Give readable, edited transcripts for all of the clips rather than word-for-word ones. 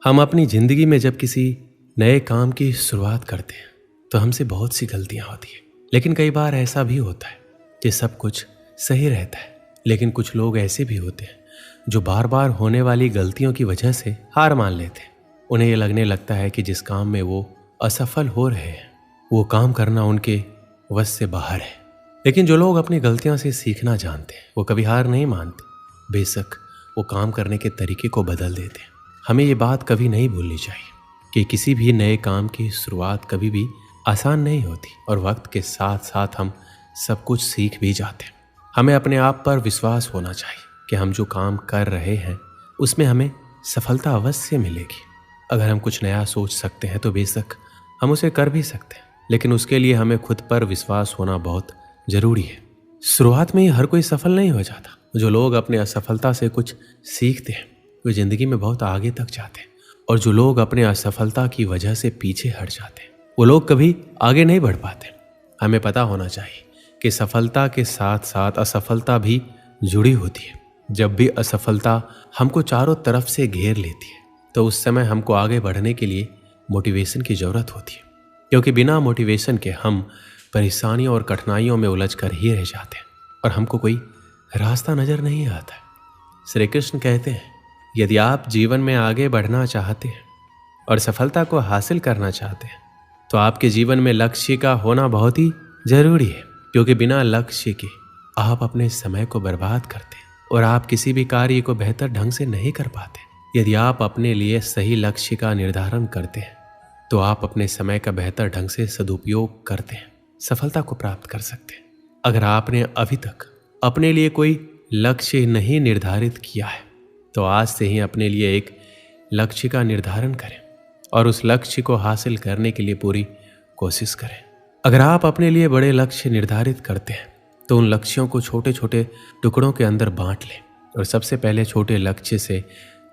हम अपनी जिंदगी में जब किसी नए काम की शुरुआत करते हैं तो हमसे बहुत सी गलतियां होती है। लेकिन कई बार ऐसा भी होता है कि सब कुछ सही रहता है। लेकिन कुछ लोग ऐसे भी होते हैं जो बार बार होने वाली गलतियों की वजह से हार मान लेते हैं। उन्हें ये लगने लगता है कि जिस काम में वो असफल हो रहे हैं वो काम करना उनके वश से बाहर है। लेकिन जो लोग अपनी गलतियों से सीखना जानते हैं वो कभी हार नहीं मानते, बेशक वो काम करने के तरीके को बदल देते हैं। हमें ये बात कभी नहीं भूलनी चाहिए कि किसी भी नए काम की शुरुआत कभी भी आसान नहीं होती और वक्त के साथ साथ हम सब कुछ सीख भी जाते हैं। हमें अपने आप पर विश्वास होना चाहिए कि हम जो काम कर रहे हैं उसमें हमें सफलता अवश्य मिलेगी। अगर हम कुछ नया सोच सकते हैं तो बेशक हम उसे कर भी सकते हैं, लेकिन उसके लिए हमें खुद पर विश्वास होना बहुत जरूरी है। शुरुआत में ही हर कोई सफल नहीं हो जाता। जो लोग अपने असफलता से कुछ सीखते हैं वे जिंदगी में बहुत आगे तक जाते हैं, और जो लोग अपने असफलता की वजह से पीछे हट जाते हैं वो लोग कभी आगे नहीं बढ़ पाते। हमें पता होना चाहिए कि सफलता के साथ साथ असफलता भी जुड़ी होती है। जब भी असफलता हमको चारों तरफ से घेर लेती है तो उस समय हमको आगे बढ़ने के लिए मोटिवेशन की जरूरत होती है, क्योंकि बिना मोटिवेशन के हम परेशानियों और कठिनाइयों में उलझ कर ही रह जाते हैं और हमको कोई रास्ता नजर नहीं आता है। श्री कृष्ण कहते हैं, यदि आप जीवन में आगे बढ़ना चाहते हैं और सफलता को हासिल करना चाहते हैं तो आपके जीवन में लक्ष्य का होना बहुत ही जरूरी है, क्योंकि बिना लक्ष्य के आप अपने समय को बर्बाद करते हैं और आप किसी भी कार्य को बेहतर ढंग से नहीं कर पाते। यदि आप अपने लिए सही लक्ष्य का निर्धारण करते हैं तो आप अपने समय का बेहतर ढंग से सदुपयोग करते हैं सफलता को प्राप्त कर सकते हैं। अगर आपने अभी तक अपने लिए कोई लक्ष्य नहीं निर्धारित किया है तो आज से ही अपने लिए एक लक्ष्य का निर्धारण करें और उस लक्ष्य को हासिल करने के लिए पूरी कोशिश करें। अगर आप अपने लिए बड़े लक्ष्य निर्धारित करते हैं तो उन लक्ष्यों को छोटे छोटे टुकड़ों के अंदर बांट लें और सबसे पहले छोटे लक्ष्य से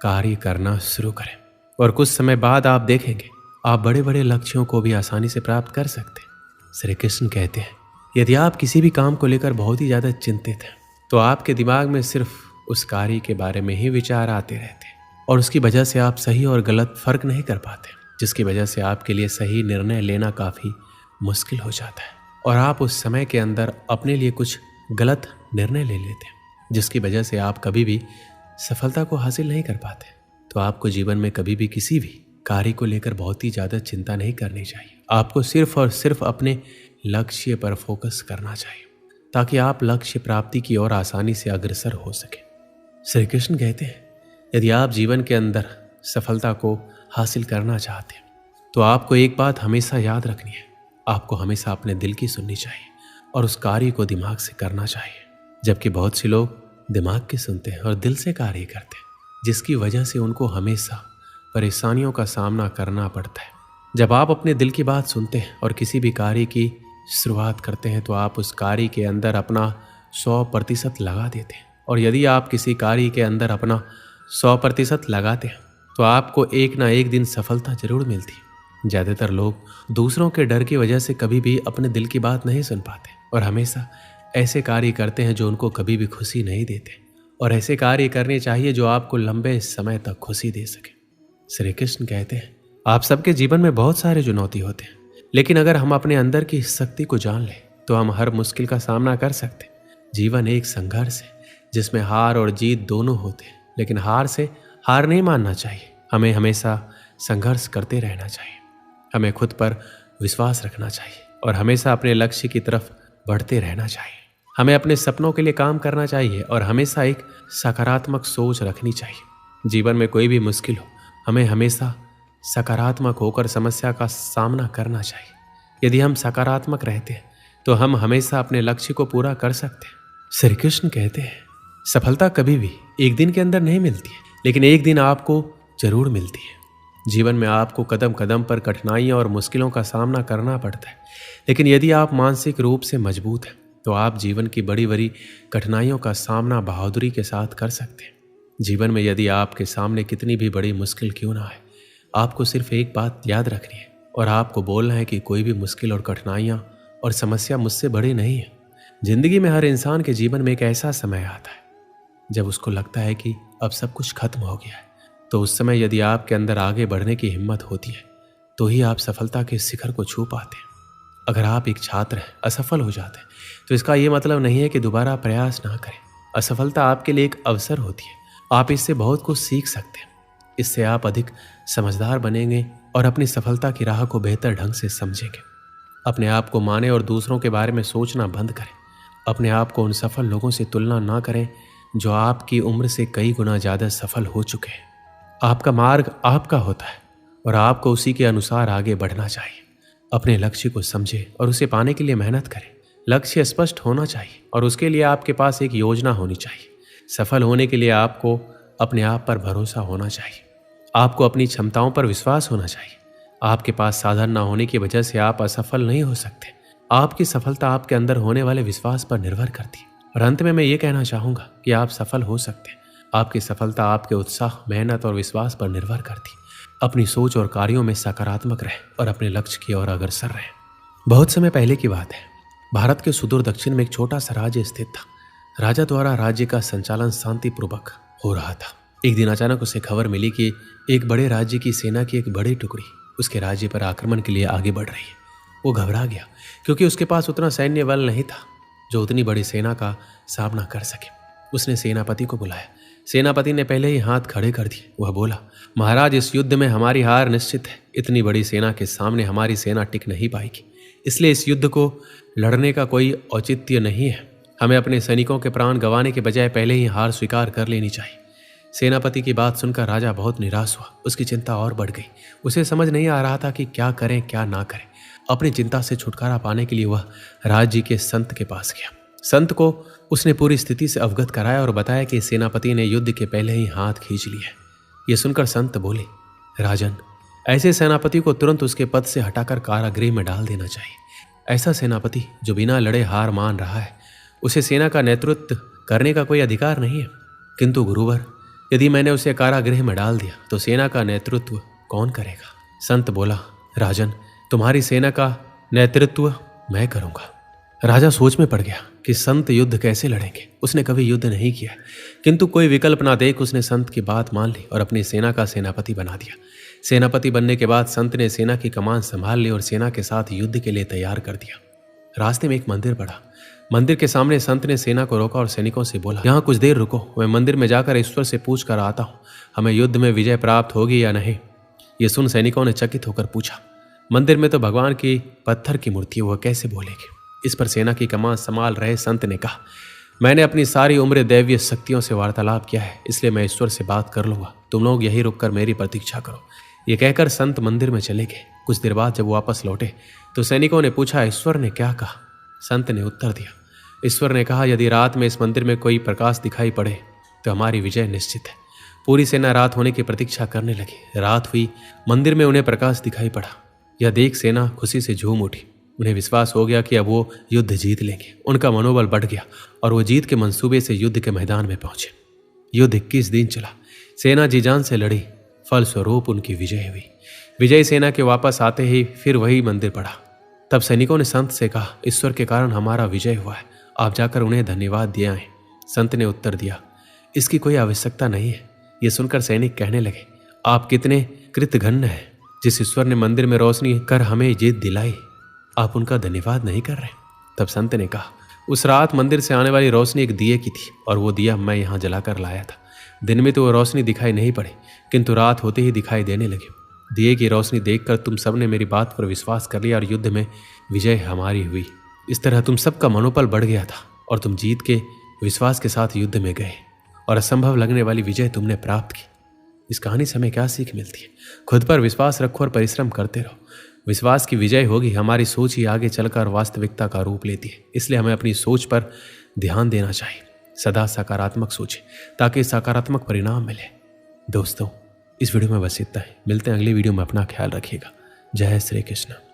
कार्य करना शुरू करें, और कुछ समय बाद आप देखेंगे आप बड़े बड़े लक्ष्यों को भी आसानी से प्राप्त कर सकते हैं। श्री कृष्ण कहते हैं, यदि आप किसी भी काम को लेकर बहुत ही ज़्यादा चिंतित हैं तो आपके दिमाग में सिर्फ उस कार्य के बारे में ही विचार आते रहते हैं और उसकी वजह से आप सही और गलत फर्क नहीं कर पाते, जिसकी वजह से आपके लिए सही निर्णय लेना काफ़ी मुश्किल हो जाता है और आप उस समय के अंदर अपने लिए कुछ गलत निर्णय ले लेते हैं, जिसकी वजह से आप कभी भी सफलता को हासिल नहीं कर पाते। तो आपको जीवन में कभी भी किसी भी कार्य को लेकर बहुत ही ज़्यादा चिंता नहीं करनी चाहिए। आपको सिर्फ और सिर्फ अपने लक्ष्य पर फोकस करना चाहिए ताकि आप लक्ष्य प्राप्ति की ओर आसानी से अग्रसर हो सके। श्री कृष्ण कहते हैं, यदि आप जीवन के अंदर सफलता को हासिल करना चाहते हैं तो आपको एक बात हमेशा याद रखनी है, आपको हमेशा अपने दिल की सुननी चाहिए और उस कार्य को दिमाग से करना चाहिए। जबकि बहुत से लोग दिमाग की सुनते हैं और दिल से कार्य करते हैं, जिसकी वजह से उनको हमेशा परेशानियों का सामना करना पड़ता है। जब आप अपने दिल की बात सुनते हैं और किसी भी कार्य की शुरुआत करते हैं तो आप उस कार्य के अंदर अपना 100% लगा देते हैं, और यदि आप किसी कार्य के अंदर अपना 100% लगाते हैं तो आपको एक ना एक दिन सफलता जरूर मिलती है। ज़्यादातर लोग दूसरों के डर की वजह से कभी भी अपने दिल की बात नहीं सुन पाते और हमेशा ऐसे कार्य करते हैं जो उनको कभी भी खुशी नहीं देते, और ऐसे कार्य करने चाहिए जो आपको लंबे समय तक खुशी दे सके। श्री कृष्ण कहते हैं, आप सबके जीवन में बहुत सारे चुनौती होते हैं, लेकिन अगर हम अपने अंदर की शक्ति को जान लें तो हम हर मुश्किल का सामना कर सकते हैं। जीवन एक संघर्ष है जिसमें हार और जीत दोनों होते हैं, लेकिन हार से हार नहीं मानना चाहिए। हमें हमेशा संघर्ष करते रहना चाहिए, हमें खुद पर विश्वास रखना चाहिए और हमेशा अपने लक्ष्य की तरफ बढ़ते रहना चाहिए। हमें अपने सपनों के लिए काम करना चाहिए और हमेशा एक सकारात्मक सोच रखनी चाहिए। जीवन में कोई भी मुश्किल हो, हमें हमेशा सकारात्मक होकर समस्या का सामना करना चाहिए। यदि हम सकारात्मक रहते हैं तो हम हमेशा अपने लक्ष्य को पूरा कर सकते हैं। श्री कृष्ण कहते हैं, सफलता कभी भी एक दिन के अंदर नहीं मिलती है, लेकिन एक दिन आपको जरूर मिलती है। जीवन में आपको कदम कदम पर कठिनाइयों और मुश्किलों का सामना करना पड़ता है, लेकिन यदि आप मानसिक रूप से मजबूत हैं तो आप जीवन की बड़ी बड़ी कठिनाइयों का सामना बहादुरी के साथ कर सकते हैं। जीवन में यदि आपके सामने कितनी भी बड़ी मुश्किल क्यों ना आए, आपको सिर्फ एक बात याद रखनी है और आपको बोलना है कि कोई भी मुश्किल और कठिनाइयाँ और समस्या मुझसे बड़ी नहीं है। जिंदगी में हर इंसान के जीवन में एक ऐसा समय आता है जब उसको लगता है कि अब सब कुछ खत्म हो गया है, तो उस समय यदि आपके अंदर आगे बढ़ने की हिम्मत होती है तो ही आप सफलता के शिखर को छू पाते हैं। अगर आप एक छात्र हैं, असफल हो जाते हैं, तो इसका ये मतलब नहीं है कि दोबारा प्रयास ना करें। असफलता आपके लिए एक अवसर होती है। आप इससे बहुत कुछ सीख सकते हैं। इससे आप अधिक समझदार बनेंगे और अपनी सफलता की राह को बेहतर ढंग से समझेंगे। अपने आप को माने और दूसरों के बारे में सोचना बंद करें। अपने आप को उन सफल लोगों से तुलना ना करें जो आपकी उम्र से कई गुना ज़्यादा सफल हो चुके हैं। आपका मार्ग आपका होता है और आपको उसी के अनुसार आगे बढ़ना चाहिए। अपने लक्ष्य को समझें और उसे पाने के लिए मेहनत करें। लक्ष्य स्पष्ट होना चाहिए और उसके लिए आपके पास एक योजना होनी चाहिए। सफल होने के लिए आपको अपने आप पर भरोसा होना चाहिए। आपको अपनी क्षमताओं पर विश्वास होना चाहिए। आपके पास साधन न होने की वजह से आप असफल नहीं हो सकते। आपकी सफलता आपके अंदर होने वाले विश्वास पर निर्भर करती है। और अंत में मैं ये कहना चाहूँगा कि आप सफल हो सकते हैं। आपकी सफलता आपके उत्साह, मेहनत और विश्वास पर निर्भर करती है। अपनी सोच और कार्यों में सकारात्मक रहें और अपने लक्ष्य की ओर अग्रसर रहें। बहुत समय पहले की बात है। भारत के सुदूर दक्षिण में एक छोटा सा राज्य स्थित था। राजा द्वारा राज्य का संचालन शांतिपूर्वक हो रहा था। एक दिन अचानक उसे खबर मिली कि एक बड़े राज्य की सेना की एक बड़ी टुकड़ी उसके राज्य पर आक्रमण के लिए आगे बढ़ रही है। वो घबरा गया क्योंकि उसके पास उतना सैन्य बल नहीं था जो उतनी बड़ी सेना का सामना कर सके। उसने सेनापति को बुलाया। सेनापति ने पहले ही हाथ खड़े कर दिए। वह बोला, महाराज, इस युद्ध में हमारी हार निश्चित है। इतनी बड़ी सेना के सामने हमारी सेना टिक नहीं पाएगी, इसलिए इस युद्ध को लड़ने का कोई औचित्य नहीं है। हमें अपने सैनिकों के प्राण गंवाने के बजाय पहले ही हार स्वीकार कर लेनी चाहिए। सेनापति की बात सुनकर राजा बहुत निराश हुआ। उसकी चिंता और बढ़ गई। उसे समझ नहीं आ रहा था कि क्या करें क्या ना करें। अपनी चिंता से छुटकारा पाने के लिए वह राज्य के संत के पास गया। संत को उसने पूरी स्थिति से अवगत कराया और बताया कि सेनापति ने युद्ध के पहले ही हाथ खींच लिया है। यह सुनकर संत बोले, राजन, ऐसे सेनापति को तुरंत उसके पद से हटाकर कारागृह में डाल देना चाहिए। ऐसा सेनापति जो बिना लड़े हार मान रहा है, उसे सेना का नेतृत्व करने का कोई अधिकार नहीं है। किंतु गुरुवर, यदि मैंने उसे कारागृह में डाल दिया तो सेना का नेतृत्व कौन करेगा? संत बोला, राजन, तुम्हारी सेना का नेतृत्व मैं करूंगा। राजा सोच में पड़ गया कि संत युद्ध कैसे लड़ेंगे। उसने कभी युद्ध नहीं किया, किंतु कोई विकल्प ना देख उसने संत की बात मान ली और अपनी सेना का सेनापति बना दिया। सेनापति बनने के बाद संत ने सेना की कमान संभाल ली और सेना के साथ युद्ध के लिए तैयार कर दिया। रास्ते में एक मंदिर पड़ा। मंदिर के सामने संत ने सेना को रोका और सैनिकों से बोला, यहाँ कुछ देर रुको, मैं मंदिर में जाकर ईश्वर से पूछ कर आता हूँ, हमें युद्ध में विजय प्राप्त होगी या नहीं। ये सुन सैनिकों ने चकित होकर पूछा, मंदिर में तो भगवान की पत्थर की मूर्ति है, वह कैसे बोलेगी? इस पर सेना की कमान संभाल रहे संत ने कहा, मैंने अपनी सारी उम्र दैवीय शक्तियों से वार्तालाप किया है, इसलिए मैं ईश्वर से बात कर लूंगा। तुम लोग यही रुककर मेरी प्रतीक्षा करो। ये कहकर संत मंदिर में चले गए। कुछ देर बाद जब वापस लौटे तो सैनिकों ने पूछा, ईश्वर ने क्या कहा? संत ने उत्तर दिया, ईश्वर ने कहा, यदि रात में इस मंदिर में कोई प्रकाश दिखाई पड़े तो हमारी विजय निश्चित है। पूरी सेना रात होने की प्रतीक्षा करने लगी। रात हुई, मंदिर में उन्हें प्रकाश दिखाई पड़ा। यह देख सेना खुशी से झूम उठी। उन्हें विश्वास हो गया कि अब वो युद्ध जीत लेंगे। उनका मनोबल बढ़ गया और वो जीत के मंसूबे से युद्ध के मैदान में पहुंचे। युद्ध 21 दिन चला। सेना जी जान से लड़ी, फलस्वरूप उनकी विजय हुई। विजयी सेना के वापस आते ही फिर वही मंदिर पड़ा। तब सैनिकों ने संत से कहा, ईश्वर के कारण हमारा विजय हुआ है, आप जाकर उन्हें धन्यवाद दिया है। संत ने उत्तर दिया, इसकी कोई आवश्यकता नहीं है। ये सुनकर सैनिक कहने लगे, आप कितने कृतघ्न हैं। जिस ईश्वर ने मंदिर में रोशनी कर हमें जीत दिलाई, आप उनका धन्यवाद नहीं कर रहे। तब संत ने कहा, उस रात मंदिर से आने वाली रोशनी एक दिए की थी और वो दिया मैं यहाँ जलाकर लाया था। दिन में तो वो रोशनी दिखाई नहीं पड़ी, किंतु रात होते ही दिखाई देने लगी। दिए की रोशनी देखकर तुम सबने मेरी बात पर विश्वास कर लिया और युद्ध में विजय हमारी हुई। इस तरह तुम सबका मनोबल बढ़ गया था और तुम जीत के विश्वास के साथ युद्ध में गए और असंभव लगने वाली विजय तुमने प्राप्त की। इस कहानी से हमें क्या सीख मिलती है? खुद पर विश्वास रखो और परिश्रम करते रहो। विश्वास की विजय होगी। हमारी सोच ही आगे चलकर वास्तविकता का रूप लेती है, इसलिए हमें अपनी सोच पर ध्यान देना चाहिए। सदा सकारात्मक सोचें ताकि सकारात्मक परिणाम मिले। दोस्तों, इस वीडियो में बस इतना ही। मिलते हैं अगली वीडियो में। अपना ख्याल रखिएगा। जय श्री कृष्ण।